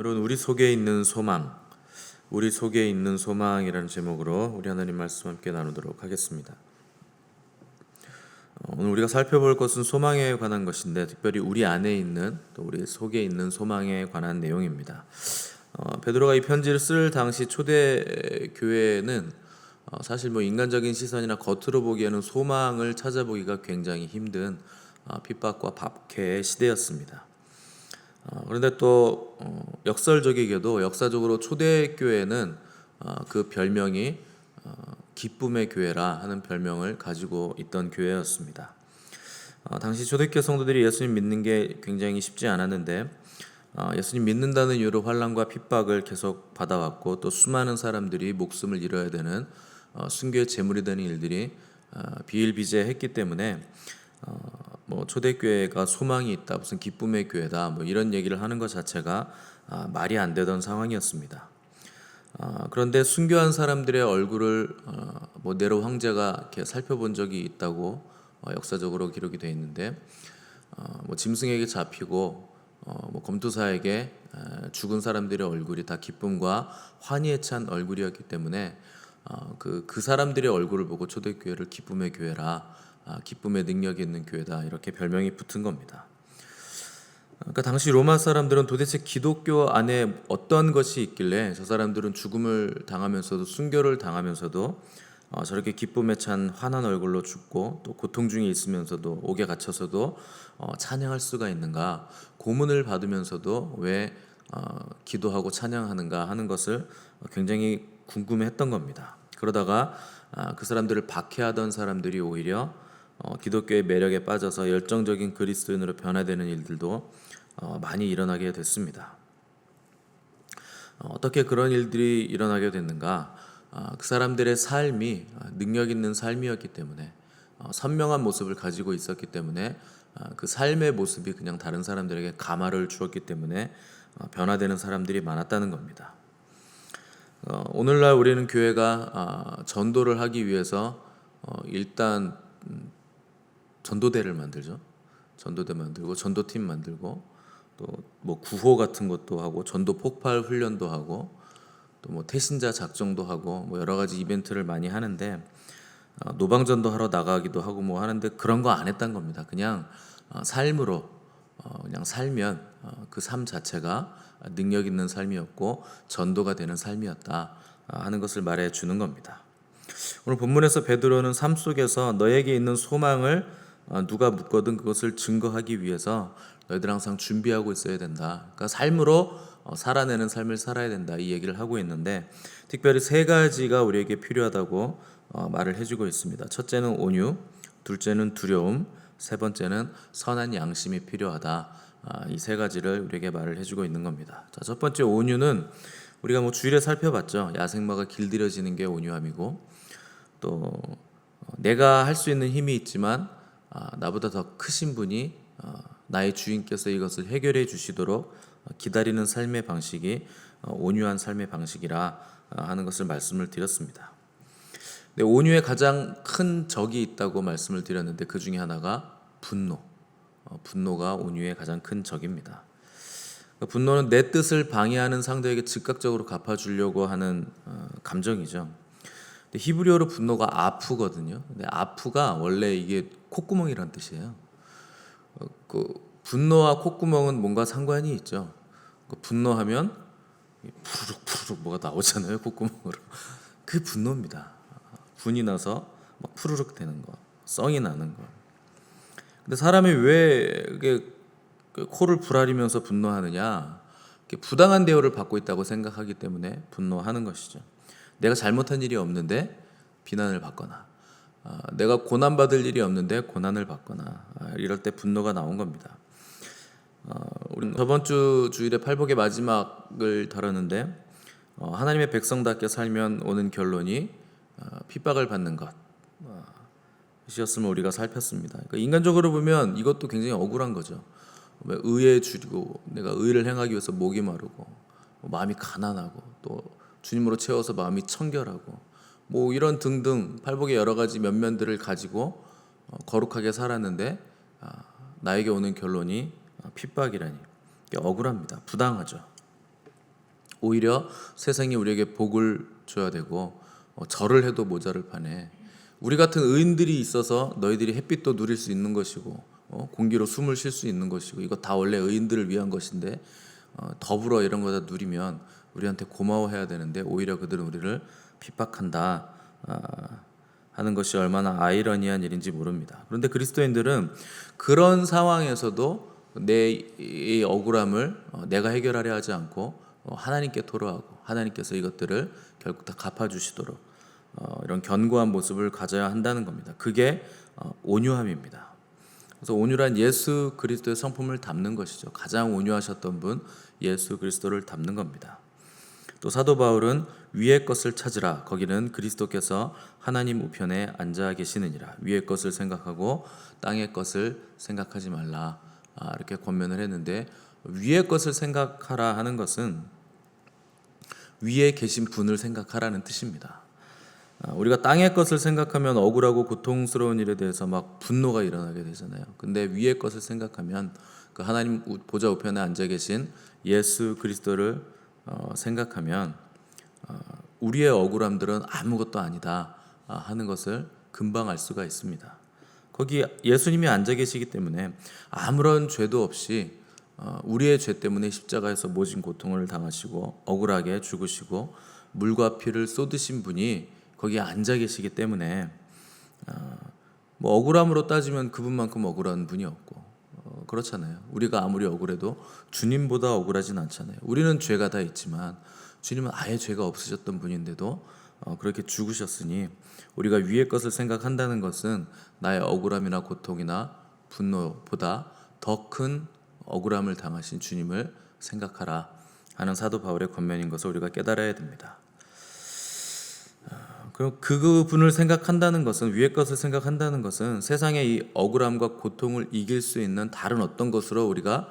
오늘은 우리 속에 있는 소망, 우리 속에 있는 소망이라는 제목으로 우리 하나님 말씀 함께 나누도록 하겠습니다. 오늘 우리가 살펴볼 것은 소망에 관한 것인데, 특별히 우리 안에 있는, 또 우리 속에 있는 소망에 관한 내용입니다. 베드로가 이 편지를 쓸 당시 초대 교회는 사실 인간적인 시선이나 겉으로 보기에는 소망을 찾아보기가 굉장히 힘든 핍박과 박해의 시대였습니다. 그런데 또 역설적이게도 역사적으로 초대교회는 그 별명이 기쁨의 교회라 하는 별명을 가지고 있던 교회였습니다. 당시 초대교회 성도들이 예수님 믿는 게 굉장히 쉽지 않았는데, 예수님 믿는다는 이유로 환난과 핍박을 계속 받아왔고, 또 수많은 사람들이 목숨을 잃어야 되는 순교의 제물이 되는 일들이 비일비재했기 때문에 초대교회가 소망이 있다, 무슨 기쁨의 교회다, 이런 얘기를 하는 것 자체가 말이 안 되던 상황이었습니다. 그런데 순교한 사람들의 얼굴을 네로 황제가 이렇게 살펴본 적이 있다고 역사적으로 기록이 되어 있는데, 짐승에게 잡히고 검투사에게 죽은 사람들의 얼굴이 다 기쁨과 환희에 찬 얼굴이었기 때문에 그 사람들의 얼굴을 보고 초대교회를 기쁨의 교회라, 기쁨의 능력이 있는 교회다, 이렇게 별명이 붙은 겁니다. 그러니까 당시 로마 사람들은 도대체 기독교 안에 어떤 것이 있길래 저 사람들은 죽음을 당하면서도, 순교를 당하면서도 저렇게 기쁨에 찬 환한 얼굴로 죽고, 또 고통 중에 있으면서도, 옥에 갇혀서도 찬양할 수가 있는가, 고문을 받으면서도 왜 기도하고 찬양하는가 하는 것을 굉장히 궁금해했던 겁니다. 그러다가 그 사람들을 박해하던 사람들이 오히려 기독교의 매력에 빠져서 열정적인 그리스도인으로 변화되는 일들도 많이 일어나게 됐습니다. 어떻게 그런 일들이 일어나게 됐는가? 그 사람들의 삶이 능력 있는 삶이었기 때문에, 선명한 모습을 가지고 있었기 때문에, 그 삶의 모습이 그냥 다른 사람들에게 감화를 주었기 때문에 변화되는 사람들이 많았다는 겁니다. 오늘날 우리는 교회가 전도를 하기 위해서 일단 전도대를 만들죠. 전도대 만들고, 전도팀 만들고, 또 구호 같은 것도 하고, 전도 폭발 훈련도 하고, 또 태신자 작정도 하고, 여러 가지 이벤트를 많이 하는데, 노방전도 하러 나가기도 하고 하는데, 그런 거 안 했단 겁니다. 그냥 삶으로 그냥 살면 그 삶 자체가 능력 있는 삶이었고 전도가 되는 삶이었다 하는 것을 말해 주는 겁니다. 오늘 본문에서 베드로는 삶 속에서 너에게 있는 소망을 누가 묻거든 그것을 증거하기 위해서 너희들 항상 준비하고 있어야 된다. 그러니까 삶으로 살아내는 삶을 살아야 된다, 이 얘기를 하고 있는데, 특별히 세 가지가 우리에게 필요하다고 말을 해주고 있습니다. 첫째는 온유, 둘째는 두려움, 세 번째는 선한 양심이 필요하다. 이 세 가지를 우리에게 말을 해주고 있는 겁니다. 자, 첫 번째 온유는 우리가 주일에 살펴봤죠. 야생마가 길들여지는 게 온유함이고, 또 내가 할 수 있는 힘이 있지만 나보다 더 크신 분이, 나의 주인께서 이것을 해결해 주시도록 기다리는 삶의 방식이 온유한 삶의 방식이라 하는 것을 말씀을 드렸습니다. 온유에 가장 큰 적이 있다고 말씀을 드렸는데, 그 중에 하나가 분노. 분노가 온유의 가장 큰 적입니다. 분노는 내 뜻을 방해하는 상대에게 즉각적으로 갚아주려고 하는 감정이죠. 히브리어로 분노가 아프거든요. 근데 아프가 원래 이게 콧구멍이란 뜻이에요. 그 분노와 콧구멍은 뭔가 상관이 있죠. 분노하면 푸르륵 푸르륵 뭐가 나오잖아요, 콧구멍으로. 그게 분노입니다. 분이 나서 막 푸르륵 되는 거, 썽이 나는 거. 근데 사람이 왜 이게 코를 부라리면서 분노하느냐? 부당한 대우를 받고 있다고 생각하기 때문에 분노하는 것이죠. 내가 잘못한 일이 없는데 비난을 받거나, 내가 고난받을 일이 없는데 고난을 받거나, 이럴 때 분노가 나온 겁니다. 우리 저번 주 주일에 팔복의 마지막을 다뤘는데, 하나님의 백성답게 살면 오는 결론이 핍박을 받는 것이었음을 우리가 살폈습니다. 그러니까 인간적으로 보면 이것도 굉장히 억울한 거죠. 의에 줄이고, 내가 의를 행하기 위해서 목이 마르고, 마음이 가난하고, 또 주님으로 채워서 마음이 청결하고, 이런 등등 팔복의 여러 가지 면면들을 가지고 거룩하게 살았는데 나에게 오는 결론이 핍박이라니, 억울합니다. 부당하죠. 오히려 세상이 우리에게 복을 줘야 되고 절을 해도 모자를 파네. 우리 같은 의인들이 있어서 너희들이 햇빛도 누릴 수 있는 것이고 공기로 숨을 쉴 수 있는 것이고 이거 다 원래 의인들을 위한 것인데 더불어 이런 거 다 누리면 우리한테 고마워해야 되는데 오히려 그들은 우리를 핍박한다 하는 것이 얼마나 아이러니한 일인지 모릅니다. 그런데 그리스도인들은 그런 상황에서도 내 이 억울함을 내가 해결하려 하지 않고 하나님께 토로하고 하나님께서 이것들을 결국 다 갚아주시도록 이런 견고한 모습을 가져야 한다는 겁니다. 그게 온유함입니다. 그래서 온유란 예수 그리스도의 성품을 담는 것이죠. 가장 온유하셨던 분 예수 그리스도를 담는 겁니다. 또 사도 바울은 위의 것을 찾으라 거기는 그리스도께서 하나님 우편에 앉아 계시느니라. 위의 것을 생각하고 땅의 것을 생각하지 말라 이렇게 권면을 했는데 위의 것을 생각하라 하는 것은 위에 계신 분을 생각하라는 뜻입니다. 우리가 땅의 것을 생각하면 억울하고 고통스러운 일에 대해서 막 분노가 일어나게 되잖아요. 근데 위의 것을 생각하면 그 하나님 보좌 우편에 앉아 계신 예수 그리스도를 생각하면 우리의 억울함들은 아무것도 아니다 하는 것을 금방 알 수가 있습니다. 거기 예수님이 앉아 계시기 때문에 아무런 죄도 없이 우리의 죄 때문에 십자가에서 모진 고통을 당하시고 억울하게 죽으시고 물과 피를 쏟으신 분이 거기에 앉아 계시기 때문에 뭐 억울함으로 따지면 그분만큼 억울한 분이 없고 그렇잖아요. 우리가 아무리 억울해도 주님보다 억울하진 않잖아요. 우리는 죄가 다 있지만 주님은 아예 죄가 없으셨던 분인데도 그렇게 죽으셨으니 우리가 위의 것을 생각한다는 것은 나의 억울함이나 고통이나 분노보다 더 큰 억울함을 당하신 주님을 생각하라 하는 사도 바울의 권면인 것을 우리가 깨달아야 됩니다. 그럼 그분을 생각한다는 것은 위의 것을 생각한다는 것은 세상의 이 억울함과 고통을 이길 수 있는 다른 어떤 것으로 우리가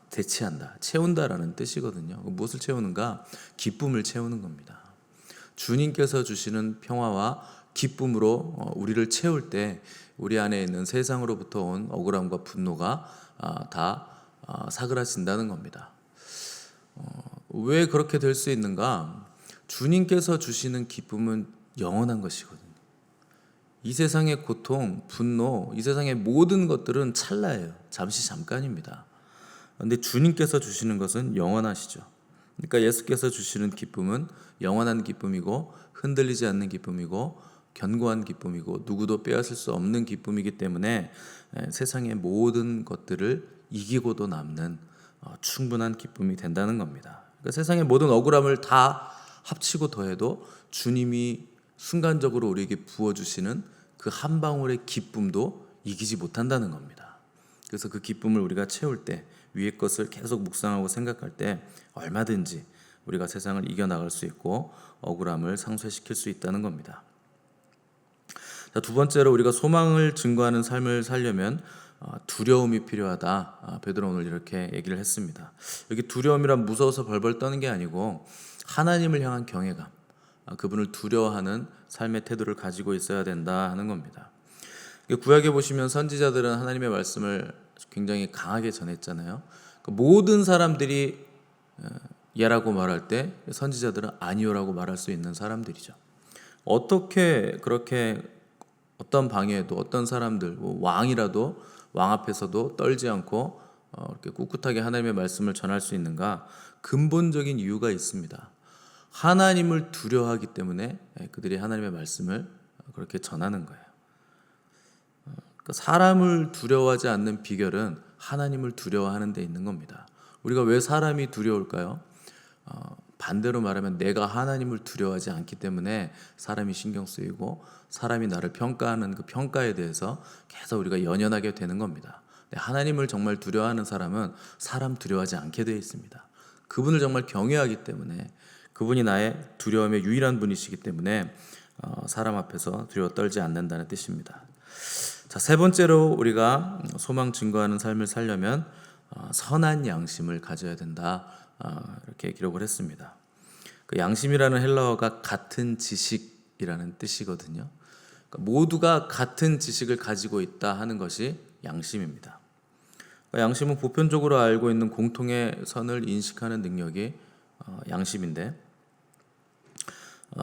대체한다, 채운다라는 뜻이거든요. 무엇을 채우는가? 기쁨을 채우는 겁니다. 주님께서 주시는 평화와 기쁨으로 우리를 채울 때 우리 안에 있는 세상으로부터 온 억울함과 분노가 다 사그라진다는 겁니다. 왜 그렇게 될 수 있는가? 주님께서 주시는 기쁨은 영원한 것이거든요. 이 세상의 고통, 분노, 이 세상의 모든 것들은 찰나예요. 잠시 잠깐입니다. 그런데 주님께서 주시는 것은 영원하시죠. 그러니까 예수께서 주시는 기쁨은 영원한 기쁨이고 흔들리지 않는 기쁨이고 견고한 기쁨이고 누구도 빼앗을 수 없는 기쁨이기 때문에 세상의 모든 것들을 이기고도 남는 충분한 기쁨이 된다는 겁니다. 그러니까 세상의 모든 억울함을 다 합치고 더해도 주님이 순간적으로 우리에게 부어주시는 그 한 방울의 기쁨도 이기지 못한다는 겁니다. 그래서 그 기쁨을 우리가 채울 때 위의 것을 계속 묵상하고 생각할 때 얼마든지 우리가 세상을 이겨나갈 수 있고 억울함을 상쇄시킬 수 있다는 겁니다. 자, 두 번째로 우리가 소망을 증거하는 삶을 살려면 두려움이 필요하다. 베드로 오늘 이렇게 얘기를 했습니다. 여기 두려움이란 무서워서 벌벌 떠는 게 아니고 하나님을 향한 경외감, 그분을 두려워하는 삶의 태도를 가지고 있어야 된다 하는 겁니다. 구약에 보시면 선지자들은 하나님의 말씀을 굉장히 강하게 전했잖아요. 모든 사람들이 예라고 말할 때 선지자들은 아니요라고 말할 수 있는 사람들이죠. 어떻게 그렇게 어떤 방해도 어떤 사람들 왕이라도 왕 앞에서도 떨지 않고 이렇게 꿋꿋하게 하나님의 말씀을 전할 수 있는가? 근본적인 이유가 있습니다. 하나님을 두려워하기 때문에 그들이 하나님의 말씀을 그렇게 전하는 거예요. 그러니까 사람을 두려워하지 않는 비결은 하나님을 두려워하는 데 있는 겁니다. 우리가 왜 사람이 두려울까요? 반대로 말하면 내가 하나님을 두려워하지 않기 때문에 사람이 신경 쓰이고 사람이 나를 평가하는 그 평가에 대해서 계속 우리가 연연하게 되는 겁니다. 하나님을 정말 두려워하는 사람은 사람 두려워하지 않게 되어 있습니다. 그분을 정말 경외하기 때문에 그분이 나의 두려움의 유일한 분이시기 때문에 사람 앞에서 두려워 떨지 않는다는 뜻입니다. 자, 세 번째로 우리가 소망 증거하는 삶을 살려면 선한 양심을 가져야 된다. 이렇게 기록을 했습니다. 그 양심이라는 헬라어가 같은 지식이라는 뜻이거든요. 그러니까 모두가 같은 지식을 가지고 있다 하는 것이 양심입니다. 그러니까 양심은 보편적으로 알고 있는 공통의 선을 인식하는 능력이 양심인데,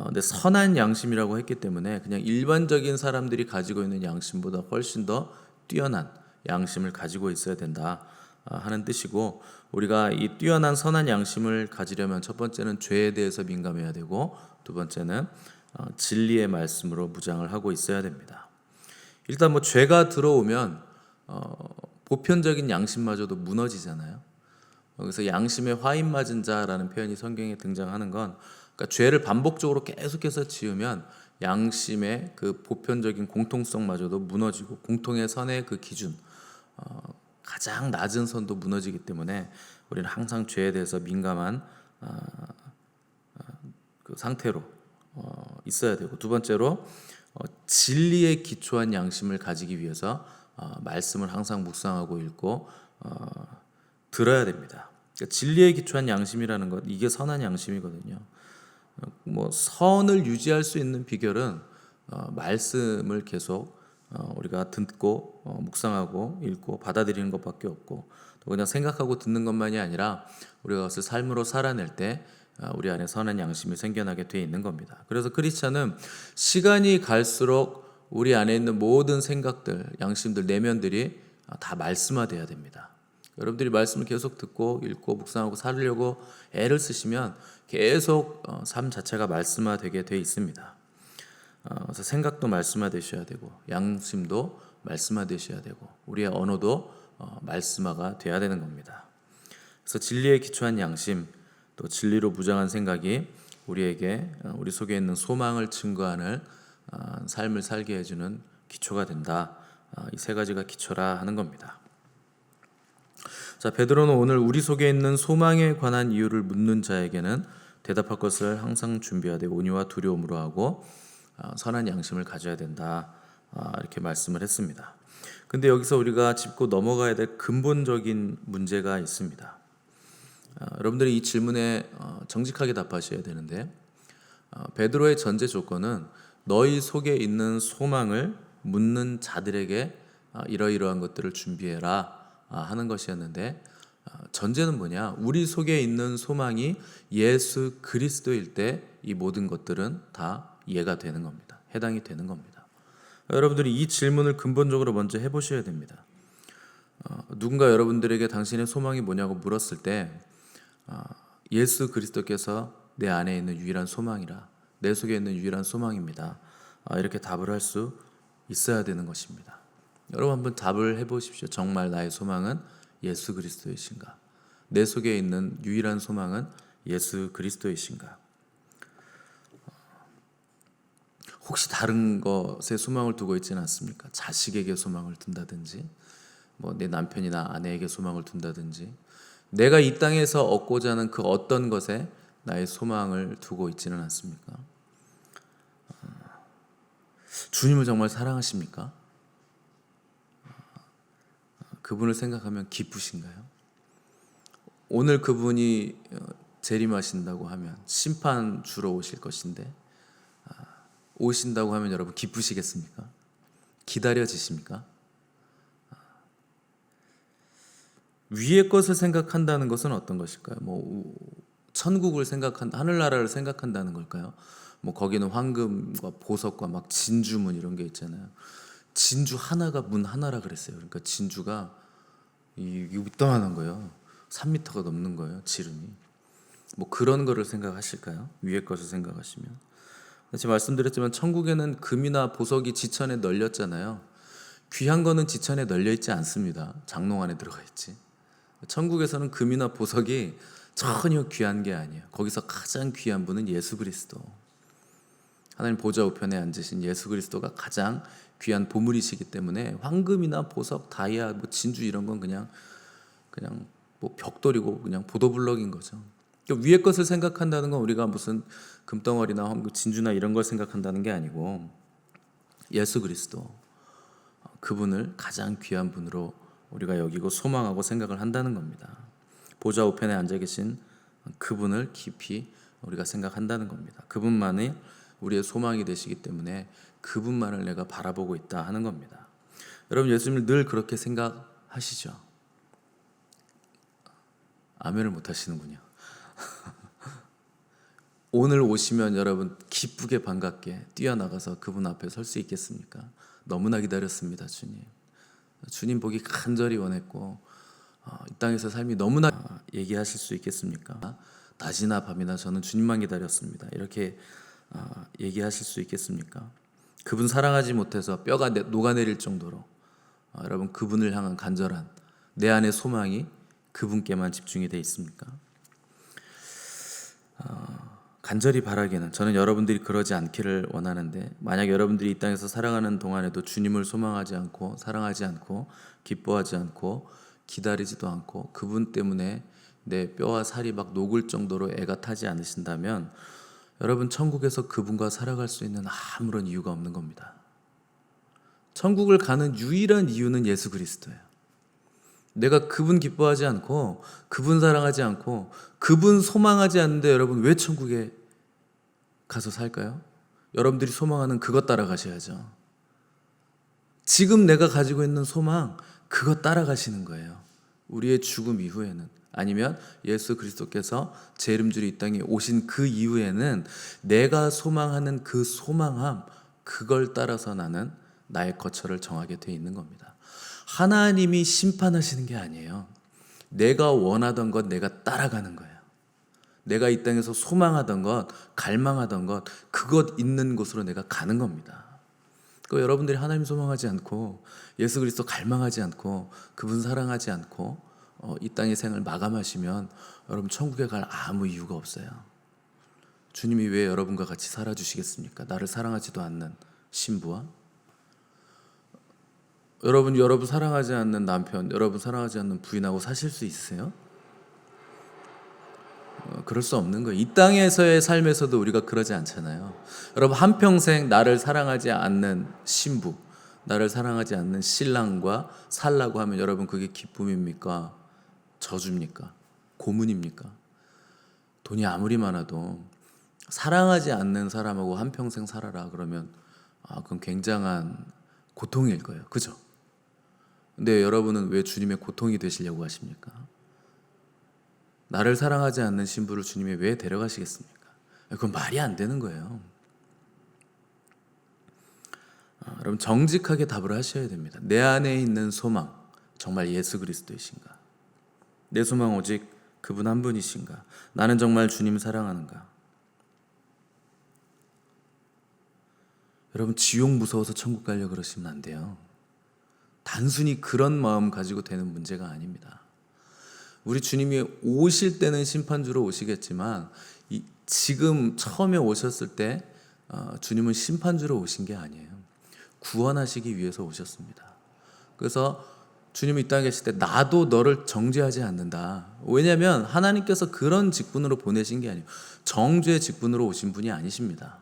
근데 선한 양심이라고 했기 때문에 그냥 일반적인 사람들이 가지고 있는 양심보다 훨씬 더 뛰어난 양심을 가지고 있어야 된다 하는 뜻이고, 우리가 이 뛰어난 선한 양심을 가지려면 첫 번째는 죄에 대해서 민감해야 되고, 두 번째는 진리의 말씀으로 무장을 하고 있어야 됩니다. 일단 뭐 죄가 들어오면 보편적인 양심마저도 무너지잖아요. 그래서 양심에 화인 맞은 자라는 표현이 성경에 등장하는 건, 그러니까 죄를 반복적으로 계속해서 지으면 양심의 그 보편적인 공통성마저도 무너지고, 공통의 선의 그 기준, 가장 낮은 선도 무너지기 때문에 우리는 항상 죄에 대해서 민감한 그 상태로 있어야 되고, 두 번째로 진리에 기초한 양심을 가지기 위해서 말씀을 항상 묵상하고 읽고 들어야 됩니다. 그러니까 진리에 기초한 양심이라는 것, 이게 선한 양심이거든요. 뭐 선을 유지할 수 있는 비결은 말씀을 계속 우리가 듣고 묵상하고 읽고 받아들이는 것밖에 없고, 또 그냥 생각하고 듣는 것만이 아니라 우리가 그것을 삶으로 살아낼 때 우리 안에 선한 양심이 생겨나게 되어 있는 겁니다. 그래서 크리스찬은 시간이 갈수록 우리 안에 있는 모든 생각들, 양심들, 내면들이 다 말씀화돼야 됩니다. 여러분들이 말씀을 계속 듣고 읽고 묵상하고 살려고 애를 쓰시면 계속 삶 자체가 말씀화되게 돼 있습니다. 그래서 생각도 말씀화되셔야 되고, 양심도 말씀화되셔야 되고, 우리의 언어도 말씀화가 돼야 되는 겁니다. 그래서 진리에 기초한 양심, 또 진리로 무장한 생각이 우리에게 우리 속에 있는 소망을 증거하는 삶을 살게 해주는 기초가 된다. 이 세 가지가 기초라 하는 겁니다. 자, 베드로는 오늘 우리 속에 있는 소망에 관한 이유를 묻는 자에게는 대답할 것을 항상 준비하되 온유와 두려움으로 하고 선한 양심을 가져야 된다, 이렇게 말씀을 했습니다. 근데 여기서 우리가 짚고 넘어가야 될 근본적인 문제가 있습니다. 여러분들이 이 질문에 정직하게 답하셔야 되는데, 베드로의 전제 조건은 너희 속에 있는 소망을 묻는 자들에게 이러이러한 것들을 준비해라 하는 것이었는데, 전제는 뭐냐? 우리 속에 있는 소망이 예수 그리스도일 때 이 모든 것들은 다 이해가 되는 겁니다. 해당이 되는 겁니다. 여러분들이 이 질문을 근본적으로 먼저 해보셔야 됩니다. 누군가 여러분들에게 당신의 소망이 뭐냐고 물었을 때 예수 그리스도께서 내 안에 있는 유일한 소망이라, 내 속에 있는 유일한 소망입니다, 이렇게 답을 할 수 있어야 되는 것입니다. 여러분 한번 답을 해보십시오. 정말 나의 소망은 예수 그리스도이신가? 내 속에 있는 유일한 소망은 예수 그리스도이신가? 혹시 다른 것에 소망을 두고 있지는 않습니까? 자식에게 소망을 둔다든지, 뭐 내 남편이나 아내에게 소망을 둔다든지, 내가 이 땅에서 얻고자 하는 그 어떤 것에 나의 소망을 두고 있지는 않습니까? 주님을 정말 사랑하십니까? 그분을 생각하면 기쁘신가요? 오늘 그분이 재림하신다고 하면 심판 주러 오실 것인데, 오신다고 하면 여러분 기쁘시겠습니까? 기다려지십니까? 위의 것을 생각한다는 것은 어떤 것일까요? 뭐 천국을 생각한, 하늘나라를 생각한다는 걸까요? 뭐 거기는 황금과 보석과 막 진주문 이런 게 있잖아요. 진주 하나가 문 하나라 그랬어요. 그러니까 진주가 이따만한 거예요. 3m가 넘는 거예요, 지름이. 뭐 그런 거를 생각하실까요? 위의 것을 생각하시면. 제가 말씀드렸지만 천국에는 금이나 보석이 지천에 널렸잖아요. 귀한 거는 지천에 널려 있지 않습니다. 장롱 안에 들어가 있지. 천국에서는 금이나 보석이 전혀 귀한 게 아니에요. 거기서 가장 귀한 분은 예수 그리스도. 하나님 보좌 우편에 앉으신 예수 그리스도가 가장 귀한 보물이시기 때문에 황금이나 보석, 다이아, 뭐 진주 이런 건 그냥 뭐 벽돌이고 그냥 보도블럭인 거죠. 그러니까 위의 것을 생각한다는 건 우리가 무슨 금덩어리나 황금, 진주나 이런 걸 생각한다는 게 아니고 예수 그리스도, 그분을 가장 귀한 분으로 우리가 여기고 소망하고 생각을 한다는 겁니다. 보좌 우편에 앉아 계신 그분을 깊이 우리가 생각한다는 겁니다. 그분만이 우리의 소망이 되시기 때문에 그분만을 내가 바라보고 있다 하는 겁니다. 여러분 예수님을 늘 그렇게 생각하시죠? 아멘을 못 하시는군요. 오늘 오시면 여러분 기쁘게 반갑게 뛰어나가서 그분 앞에 설 수 있겠습니까? 너무나 기다렸습니다, 주님. 주님 보기 간절히 원했고 이 땅에서 삶이 너무나 얘기하실 수 있겠습니까? 낮이나 밤이나 저는 주님만 기다렸습니다. 이렇게 얘기하실 수 있겠습니까? 그분 사랑하지 못해서 뼈가 녹아내릴 정도로 여러분 그분을 향한 간절한 내 안의 소망이 그분께만 집중이 돼 있습니까? 간절히 바라기는 저는 여러분들이 그러지 않기를 원하는데, 만약 여러분들이 이 땅에서 살아가는 동안에도 주님을 소망하지 않고 사랑하지 않고 기뻐하지 않고 기다리지도 않고 그분 때문에 내 뼈와 살이 막 녹을 정도로 애가 타지 않으신다면 여러분 천국에서 그분과 살아갈 수 있는 아무런 이유가 없는 겁니다. 천국을 가는 유일한 이유는 예수 그리스도예요. 내가 그분 기뻐하지 않고 그분 사랑하지 않고 그분 소망하지 않는데 여러분 왜 천국에 가서 살까요? 여러분들이 소망하는 그것 따라가셔야죠. 지금 내가 가지고 있는 소망 그것 따라가시는 거예요. 우리의 죽음 이후에는, 아니면 예수 그리스도께서 제 이름주로 이 땅에 오신 그 이후에는 내가 소망하는 그 소망함 그걸 따라서 나는 나의 거처를 정하게 돼 있는 겁니다. 하나님이 심판하시는 게 아니에요. 내가 원하던 것 내가 따라가는 거예요. 내가 이 땅에서 소망하던 것, 갈망하던 것, 그것 있는 곳으로 내가 가는 겁니다. 여러분들이 하나님 소망하지 않고 예수 그리스도 갈망하지 않고 그분 사랑하지 않고 이 땅의 생을 마감하시면 여러분 천국에 갈 아무 이유가 없어요. 주님이 왜 여러분과 같이 살아주시겠습니까? 나를 사랑하지도 않는 신부와 여러분 사랑하지 않는 남편, 여러분 사랑하지 않는 부인하고 사실 수 있으세요? 그럴 수 없는 거예요. 이 땅에서의 삶에서도 우리가 그러지 않잖아요. 여러분 한평생 나를 사랑하지 않는 신부, 나를 사랑하지 않는 신랑과 살라고 하면 여러분 그게 기쁨입니까? 저주입니까? 고문입니까? 돈이 아무리 많아도 사랑하지 않는 사람하고 한평생 살아라 그러면 그건 굉장한 고통일 거예요. 그죠? 근데 여러분은 왜 주님의 고통이 되시려고 하십니까? 나를 사랑하지 않는 신부를 주님이 왜 데려가시겠습니까? 그건 말이 안 되는 거예요. 여러분 정직하게 답을 하셔야 됩니다. 내 안에 있는 소망 정말 예수 그리스도이신가? 내 소망 오직 그분 한 분이신가? 나는 정말 주님 사랑하는가? 여러분 지옥 무서워서 천국 가려고 그러시면 안 돼요. 단순히 그런 마음 가지고 되는 문제가 아닙니다. 우리 주님이 오실 때는 심판주로 오시겠지만 지금 처음에 오셨을 때 주님은 심판주로 오신 게 아니에요. 구원하시기 위해서 오셨습니다. 그래서 주님이 이 땅에 계실 때 나도 너를 정죄하지 않는다. 왜냐하면 하나님께서 그런 직분으로 보내신 게 아니에요. 정죄의 직분으로 오신 분이 아니십니다.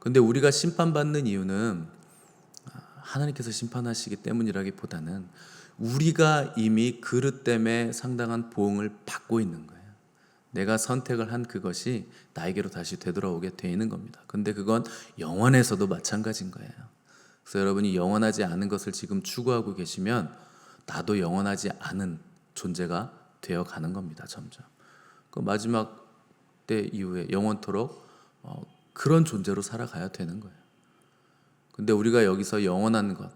근데 우리가 심판받는 이유는 하나님께서 심판하시기 때문이라기보다는 우리가 이미 그릇 때문에 상당한 보응을 받고 있는 거예요. 내가 선택을 한 그것이 나에게로 다시 되돌아오게 돼 있는 겁니다. 근데 그건 영원에서도 마찬가지인 거예요. 그래서 여러분이 영원하지 않은 것을 지금 추구하고 계시면 나도 영원하지 않은 존재가 되어 가는 겁니다. 점점. 그 마지막 때 이후에 영원토록 그런 존재로 살아가야 되는 거예요. 근데 우리가 여기서 영원한 것,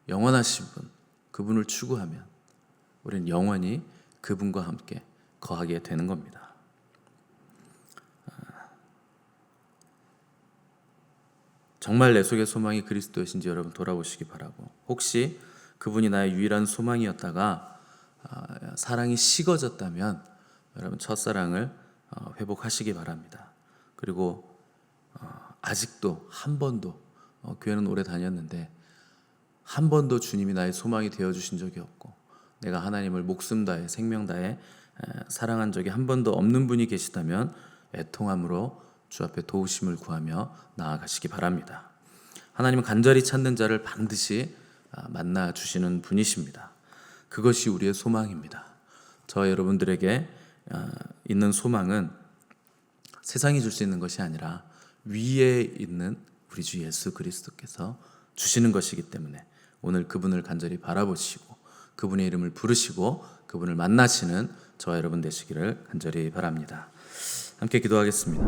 영원하신 분, 그분을 추구하면 우리는 영원히 그분과 함께 거하게 되는 겁니다. 정말 내 속의 소망이 그리스도이신지 여러분 돌아보시기 바라고, 혹시 그분이 나의 유일한 소망이었다가 사랑이 식어졌다면 여러분 첫사랑을 회복하시기 바랍니다. 그리고 아직도 한 번도 교회는 오래 다녔는데 한 번도 주님이 나의 소망이 되어주신 적이 없고 내가 하나님을 목숨 다해 생명 다해 사랑한 적이 한 번도 없는 분이 계시다면 애통함으로 주 앞에 도우심을 구하며 나아가시기 바랍니다. 하나님은 간절히 찾는 자를 반드시 만나 주시는 분이십니다. 그것이 우리의 소망입니다. 저 여러분들에게 있는 소망은 세상이 줄 수 있는 것이 아니라 위에 있는 우리 주 예수 그리스도께서 주시는 것이기 때문에 오늘 그분을 간절히 바라보시고 그분의 이름을 부르시고 그분을 만나시는 저와 여러분 되시기를 간절히 바랍니다. 함께 기도하겠습니다.